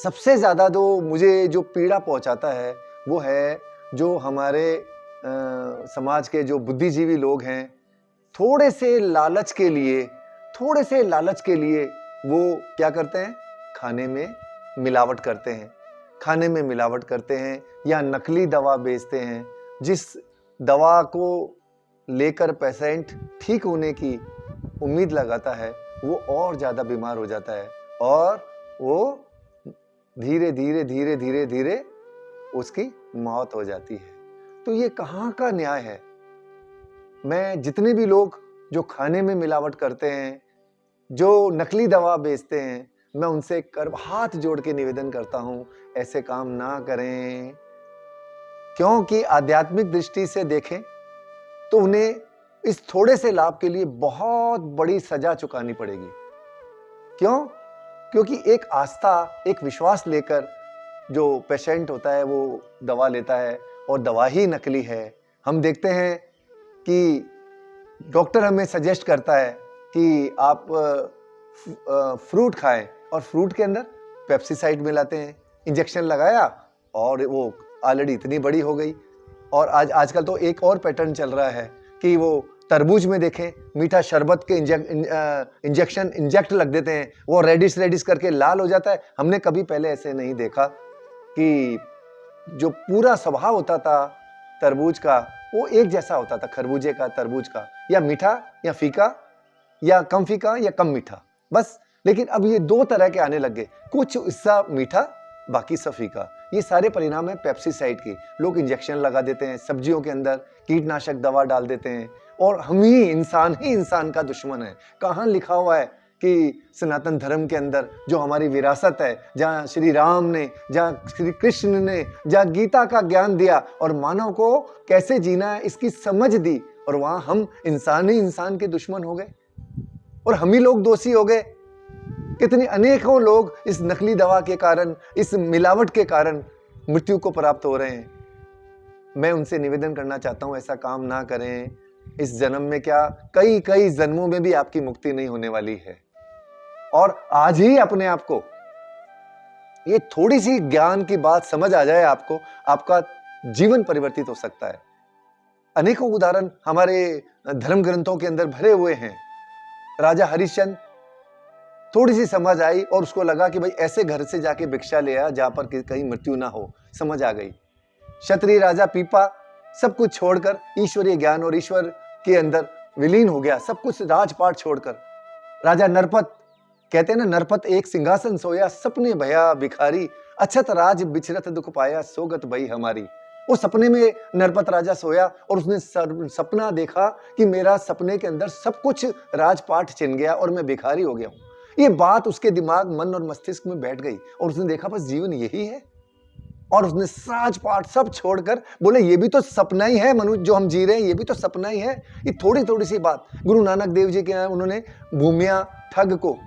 सबसे ज़्यादा तो मुझे जो पीड़ा पहुंचाता है वो है जो हमारे समाज के जो बुद्धिजीवी लोग हैं, थोड़े से लालच के लिए वो क्या करते हैं, खाने में मिलावट करते हैं, या नकली दवा बेचते हैं। जिस दवा को लेकर पेशेंट ठीक होने की उम्मीद लगाता है वो और ज़्यादा बीमार हो जाता है और वो धीरे धीरे उसकी मौत हो जाती है। तो ये कहाँ का न्याय है? मैं जितने भी लोग जो खाने में मिलावट करते हैं, जो नकली दवा बेचते हैं, मैं उनसे हाथ जोड़ के निवेदन करता हूं, ऐसे काम ना करें। क्योंकि आध्यात्मिक दृष्टि से देखें तो उन्हें इस थोड़े से लाभ के लिए बहुत बड़ी सजा चुकानी पड़ेगी। क्यों? क्योंकि एक आस्था, एक विश्वास लेकर जो पेशेंट होता है वो दवा लेता है और दवा ही नकली है। हम देखते हैं कि डॉक्टर हमें सजेस्ट करता है कि आप फ्रूट खाएं और फ्रूट के अंदर पेप्सिसाइड मिलाते हैं। इंजेक्शन लगाया और वो ऑलरेडी इतनी बड़ी हो गई। और आजकल तो एक और पैटर्न चल रहा है कि वो तरबूज में देखें, मीठा शरबत के इंजेक्शन इंजेक्ट लग देते हैं, वो रेडिश करके लाल हो जाता है। हमने कभी पहले ऐसे नहीं देखा कि जो पूरा स्वभाव होता था तरबूज का वो एक जैसा होता था, खरबूजे का, तरबूज का, या मीठा या फीका, या कम फीका या कम मीठा, बस। लेकिन अब ये दो तरह के आने लग गए, कुछ हिस्सा मीठा, बाकी सब फीका। ये सारे परिणाम है पेप्सिसाइड के। लोग इंजेक्शन लगा देते हैं, सब्जियों के अंदर कीटनाशक दवा डाल देते हैं और हम ही इंसान का दुश्मन है। कहाँ लिखा हुआ है कि सनातन धर्म के अंदर जो हमारी विरासत है, जहाँ श्री राम ने, जहाँ श्री कृष्ण ने, जहाँ गीता का ज्ञान दिया और मानव को कैसे जीना है इसकी समझ दी, और वहाँ हम इंसान ही इंसान के दुश्मन हो गए और हम ही लोग दोषी हो गए। कितने अनेकों लोग इस नकली दवा के कारण, इस मिलावट के कारण मृत्यु को प्राप्त हो रहे हैं। मैं उनसे निवेदन करना चाहता हूं, ऐसा काम ना करें। इस जन्म में क्या, कई जन्मों में भी आपकी मुक्ति नहीं होने वाली है। और आज ही अपने आप को ये थोड़ी सी ज्ञान की बात समझ आ जाए आपको, आपका जीवन परिवर्तित हो सकता है। अनेकों उदाहरण हमारे धर्म ग्रंथों के अंदर भरे हुए हैं। राजा हरिश्चंद्र, थोड़ी सी समझ आई और उसको लगा कि भाई ऐसे घर से जाके भिक्षा ले आया जहां पर कहीं मृत्यु ना हो, समझ आ गई। क्षत्रिय राजा पीपा सब कुछ छोड़कर ईश्वरीय ज्ञान और ईश्वर के अंदर विलीन हो गया, सब कुछ राजपाट छोड़कर। राजा नरपत, कहते हैं ना, नरपत एक सिंहासन सोया, सपने भया भिखारी, अछत राज बिछरत दुख पाया, सोगत भई हमारी। वो सपने में नरपत राजा सोया और उसने सपना देखा कि मेरा सपने के अंदर सब कुछ राजपाट छिन गया और मैं भिखारी हो गया हूं। ये बात उसके दिमाग, मन और मस्तिष्क में बैठ गई और उसने देखा बस जीवन यही है। और उसने राजपाट सब छोड़कर बोले ये भी तो सपना ही है, मनुष्य जो हम जी रहे हैं ये भी तो सपना ही है। ये थोड़ी सी बात। गुरु नानक देव जी के यहाँ उन्होंने भूमिया ठग को,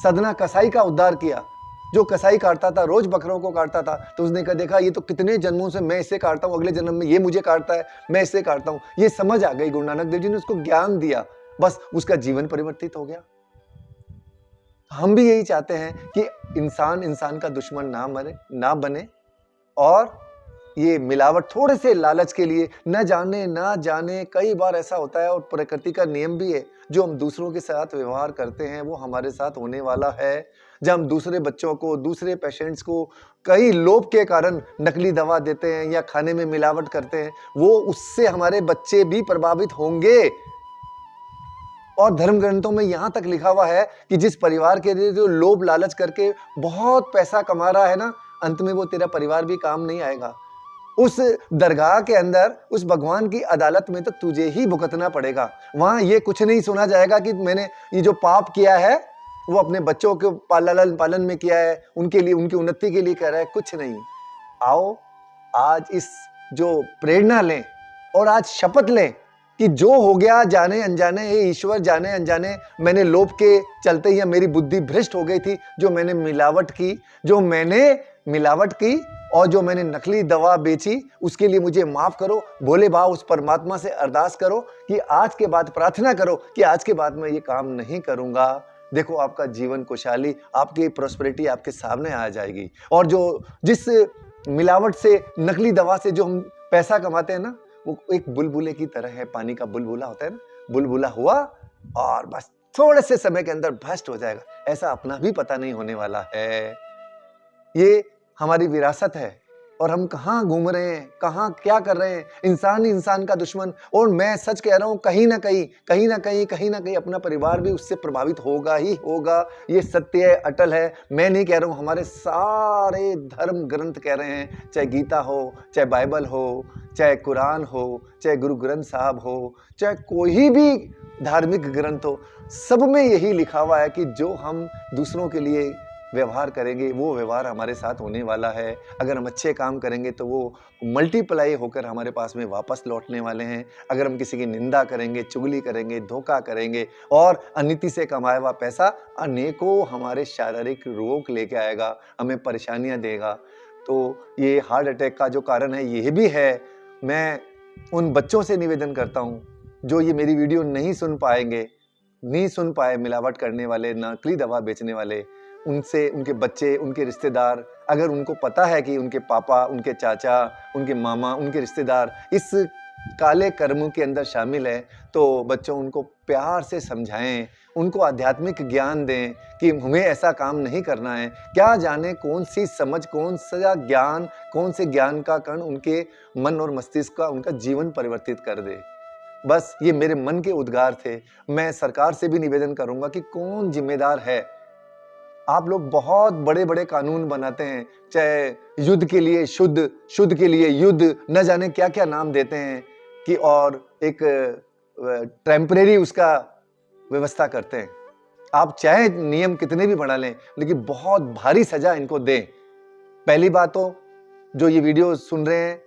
सदना कसाई का उद्धार किया। जो कसाई काटता था, रोज बकरों को काटता था, तो उसने कहा देखा ये तो कितने जन्मों से मैं इसे काटता हूँ, अगले जन्म में ये मुझे काटता है, मैं इसे काटता हूँ। ये समझ आ गई, गुरु नानक देव जी ने उसको ज्ञान दिया, बस उसका जीवन परिवर्तित हो गया। हम भी यही चाहते हैं कि इंसान का दुश्मन ना बने और ये मिलावट थोड़े से लालच के लिए न जाने कई बार ऐसा होता है। और प्रकृति का नियम भी है, जो हम दूसरों के साथ व्यवहार करते हैं वो हमारे साथ होने वाला है। जब हम दूसरे बच्चों को, दूसरे पेशेंट्स को कई लोभ के कारण नकली दवा देते हैं या खाने में मिलावट करते हैं, वो उससे हमारे बच्चे भी प्रभावित होंगे। और धर्म ग्रंथों में यहां तक लिखा हुआ है कि जिस परिवार के लिए जो लोभ लालच करके बहुत पैसा कमा रहा है ना, अंत में वो तेरा परिवार भी काम नहीं आएगा। उस दरगाह के अंदर, उस भगवान की अदालत में तो तुझे ही भुगतना पड़ेगा। वहां ये कुछ नहीं सुना जाएगा कि मैंने ये जो पाप किया है वो अपने बच्चों के पालन में किया है, उनके लिए, उनकी उन्नति के लिए कर रहा है, कुछ नहीं। आओ आज इस जो प्रेरणा लें और आज शपथ लें कि जो हो गया जाने अनजाने, हे ईश्वर जाने अनजाने मैंने लोभ के चलते या मेरी बुद्धि भ्रष्ट हो गई थी, जो मैंने मिलावट की और जो मैंने नकली दवा बेची, उसके लिए मुझे माफ करो। भोले बाबा उस परमात्मा से अरदास करो कि आज के बाद प्रार्थना करो कि आज के बाद मैं ये काम नहीं करूंगा। देखो आपका जीवन खुशहाली, आपकी प्रॉस्पेरिटी आपके सामने आ जाएगी। और जिस मिलावट से, नकली दवा से जो हम पैसा कमाते हैं ना, वो एक बुलबुले की तरह है। पानी का बुलबुला होता है ना, बुलबुला हुआ और बस थोड़े से समय के अंदर भस्ट हो जाएगा। ऐसा अपना भी पता नहीं होने वाला है। ये हमारी विरासत है और हम कहाँ घूम रहे हैं, कहाँ क्या कर रहे हैं। इंसान ही इंसान का दुश्मन। और मैं सच कह रहा हूँ, कहीं ना कहीं अपना परिवार भी उससे प्रभावित होगा ही होगा। ये सत्य है, अटल है। मैं नहीं कह रहा हूँ, हमारे सारे धर्म ग्रंथ कह रहे हैं, चाहे गीता हो, चाहे बाइबल हो, चाहे कुरान हो, चाहे गुरु ग्रंथ साहब हो, चाहे कोई भी धार्मिक ग्रंथ हो, सब में यही लिखा हुआ है कि जो हम दूसरों के लिए व्यवहार करेंगे वो व्यवहार हमारे साथ होने वाला है। अगर हम अच्छे काम करेंगे तो वो मल्टीप्लाई होकर हमारे पास में वापस लौटने वाले हैं। अगर हम किसी की निंदा करेंगे, चुगली करेंगे, धोखा करेंगे और अनिति से कमाया हुआ पैसा अनेकों हमारे शारीरिक रोग लेके आएगा, हमें परेशानियां देगा। तो ये हार्ट अटैक का जो कारण है ये भी है। मैं उन बच्चों से निवेदन करता हूँ जो ये मेरी वीडियो नहीं सुन पाए, मिलावट करने वाले, नकली दवा बेचने वाले, उनसे, उनके बच्चे, उनके रिश्तेदार, अगर उनको पता है कि उनके पापा, उनके चाचा, उनके मामा, उनके रिश्तेदार इस काले कर्म के अंदर शामिल है, तो बच्चों उनको प्यार से समझाएं, उनको आध्यात्मिक ज्ञान दें कि हमें ऐसा काम नहीं करना है। क्या जाने कौन सी समझ, कौन सा ज्ञान, कौन से ज्ञान का कण उनके मन और मस्तिष्क का, उनका जीवन परिवर्तित कर दे। बस ये मेरे मन के उद्गार थे। मैं सरकार से भी निवेदन करूंगा कि कौन जिम्मेदार है। आप लोग बहुत बड़े-बड़े कानून बनाते हैं, चाहे युद्ध के लिए शुद्ध, शुद्ध के लिए युद्ध, न जाने क्या-क्या नाम देते हैं कि और एक टेम्परेरी उसका व्यवस्था करते हैं। आप चाहे नियम कितने भी बना लें, लेकिन बहुत भारी सजा इनको दें। पहली बात तो जो ये वीडियो सुन रहे हैं,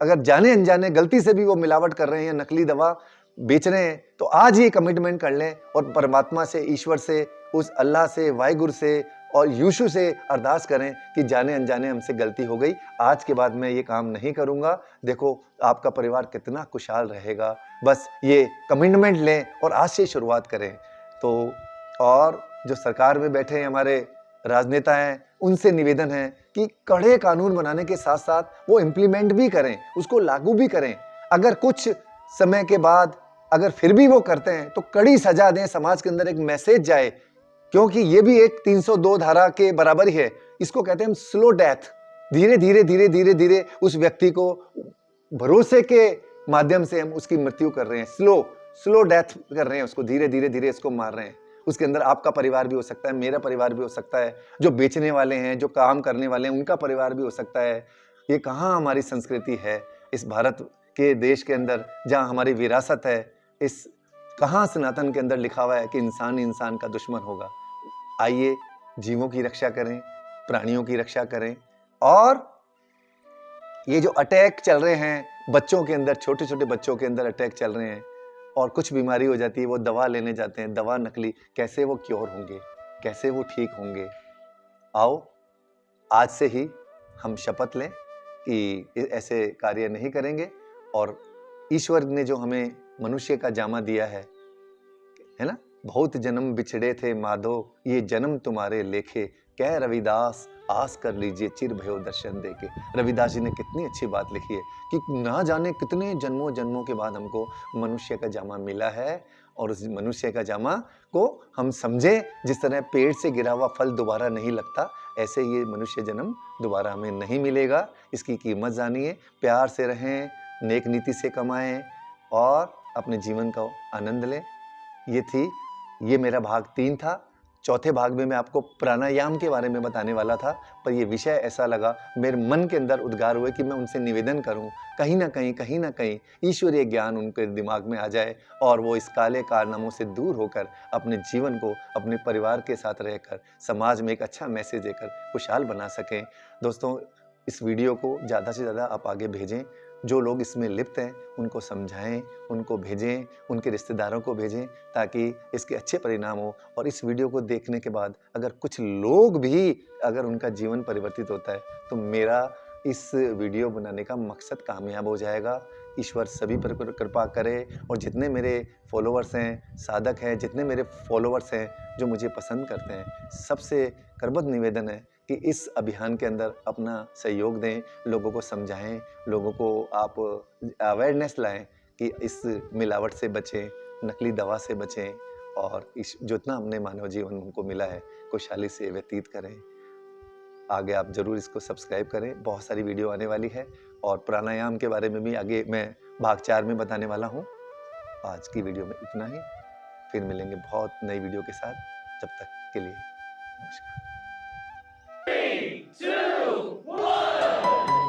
अगर जाने अनजाने गलती से भी वो मिलावट कर रहे हैं, नकली दवा बेच रहे हैं, तो आज ही कमिटमेंट कर लें और परमात्मा से, ईश्वर से, उस अल्लाह से, वाहिगुरु से और यीशु से अरदास करें कि जाने अनजाने हमसे गलती हो गई, आज के बाद मैं ये काम नहीं करूंगा। देखो आपका परिवार कितना खुशहाल रहेगा। बस ये कमिटमेंट लें और आज से शुरुआत करें। तो और जो सरकार में बैठे हैं हमारे राजनेता हैं, उनसे निवेदन है कि कड़े कानून बनाने के साथ साथ वो इम्प्लीमेंट भी करें, उसको लागू भी करें। अगर कुछ समय के बाद अगर फिर भी वो करते हैं तो कड़ी सजा दें, समाज के अंदर एक मैसेज जाए, क्योंकि ये भी एक 302 धारा के बराबर ही है। इसको कहते हैं हम स्लो डेथ। धीरे धीरे उस व्यक्ति को भरोसे के माध्यम से हम उसकी मृत्यु कर रहे हैं, स्लो डेथ कर रहे हैं, उसको धीरे इसको मार रहे हैं। उसके अंदर आपका परिवार भी हो सकता है, मेरा परिवार भी हो सकता है, जो बेचने वाले हैं, जो काम करने वाले हैं, उनका परिवार भी हो सकता है। ये कहाँ हमारी संस्कृति है इस भारत के देश के अंदर, जहाँ हमारी विरासत है। इस कहाँ सनातन के अंदर लिखा हुआ है कि इंसान ही इंसान का दुश्मन होगा। आइए जीवों की रक्षा करें, प्राणियों की रक्षा करें। और ये जो अटैक चल रहे हैं बच्चों के अंदर, छोटे छोटे बच्चों के अंदर अटैक चल रहे हैं और कुछ बीमारी हो जाती है, वो दवा लेने जाते हैं, दवा नकली, कैसे वो क्योर होंगे, कैसे वो ठीक होंगे। आओ आज से ही हम शपथ लें कि ऐसे कार्य नहीं करेंगे। और ईश्वर ने जो हमें मनुष्य का जामा दिया है ना, बहुत जन्म बिछड़े थे माधो, ये जन्म तुम्हारे लेखे, कह रविदास आस कर लीजिए चिर भयो दर्शन देके। रविदास जी ने कितनी अच्छी बात लिखी है कि ना जाने कितने जन्मों जन्मों के बाद हमको मनुष्य का जामा मिला है, और उस मनुष्य का जामा को हम समझें। जिस तरह पेड़ से गिरा हुआ फल दोबारा नहीं लगता, ऐसे ये मनुष्य जन्म दोबारा हमें नहीं मिलेगा। इसकी कीमत जानिए, प्यार से रहें, नेक नीति से कमाएं और अपने जीवन का आनंद लें। ये मेरा भाग 3 था। चौथे भाग में मैं आपको प्राणायाम के बारे में बताने वाला था, पर ये विषय ऐसा लगा, मेरे मन के अंदर उद्गार हुए कि मैं उनसे निवेदन करूं, कहीं ना कहीं ईश्वरीय ज्ञान उनके दिमाग में आ जाए और वो इस काले कारनामों से दूर होकर अपने जीवन को अपने परिवार के साथ रहकर समाज में एक अच्छा मैसेज देकर खुशहाल बना सकें। दोस्तों, इस वीडियो को ज़्यादा से ज़्यादा आप आगे भेजें। जो लोग इसमें लिप्त हैं उनको समझाएं, उनको भेजें, उनके रिश्तेदारों को भेजें, ताकि इसके अच्छे परिणाम हो। और इस वीडियो को देखने के बाद अगर कुछ लोग भी, अगर उनका जीवन परिवर्तित होता है, तो मेरा इस वीडियो बनाने का मकसद कामयाब हो जाएगा। ईश्वर सभी पर कृपा करे और जितने मेरे फॉलोअर्स हैं, साधक हैं, जितने मेरे फॉलोअर्स हैं जो मुझे पसंद करते हैं, सबसे करबद्ध निवेदन है कि इस अभियान के अंदर अपना सहयोग दें, लोगों को समझाएं, लोगों को आप अवेयरनेस लाएं कि इस मिलावट से बचें, नकली दवा से बचें और इस जितना हमने मानव जीवन उनको मिला है खुशहाली से व्यतीत करें। आगे आप ज़रूर इसको सब्सक्राइब करें, बहुत सारी वीडियो आने वाली है और प्राणायाम के बारे में भी आगे मैं भाग 4 में बताने वाला हूँ। आज की वीडियो में इतना ही, फिर मिलेंगे बहुत नई वीडियो के साथ। जब तक के लिए नमस्कार। 3, 2, 1